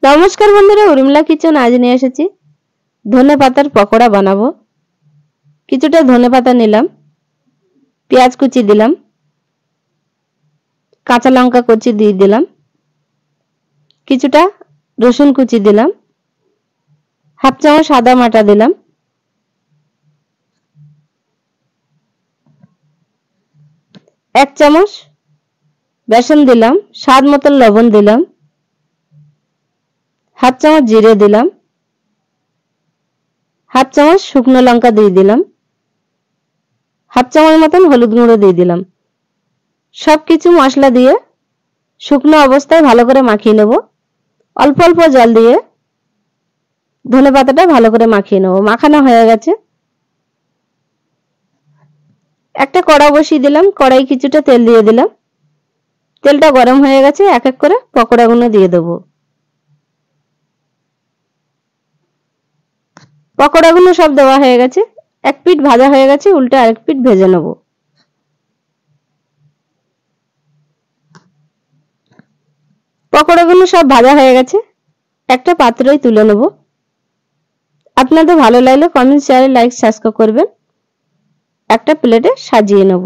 নমস্কার বন্ধুরা, উর্মিলা কিচেন আজ নিয়ে এসেছি ধনে পাতার পকোড়া বানাবো। কিছুটা ধনে পাতা নিলাম, পেঁয়াজ কুচি দিলাম, কাঁচা লঙ্কা কুচি দিয়ে দিলাম, কিছুটা রসুন কুচি দিলাম, হাফ চামচ সাদা মাটা দিলাম, এক চামচ বেসন দিলাম, স্বাদ মতন লবণ দিলাম, হাফ চামচ জিরে দিলাম, হাফ চামচ শুকনো লঙ্কা দিয়ে দিলাম, হাফ চামচ মতন হলুদ গুঁড়ো দিয়ে দিলাম। সবকিছু মশলা দিয়ে শুকনো অবস্থায় ভালো করে মাখিয়ে নেব। অল্প অল্প জল দিয়ে ধনে পাতাটা ভালো করে মাখিয়ে নেব। মাখানো হয়ে গেছে। একটা কড়া বসিয়ে দিলাম, কড়াই কিছুটা তেল দিয়ে দিলাম। তেলটা গরম হয়ে গেছে, এক এক করে পকোড়াগুলো দিয়ে দেবো। পকোড়াগুলো সব দেওয়া হয়ে গেছে। এক পিঠ ভাজা হয়ে গেছে, উল্টে আরেক পিঠ ভেজে নেব। পকোড়াগুলো সব ভাজা হয়ে গেছে, একটা পাত্রয় তুলে নেব। আপনাদের ভালো লাগলে কমেন্ট, শেয়ার, লাইক, সাবস্ক্রাইব করবেন। একটা প্লেটে সাজিয়ে নেব।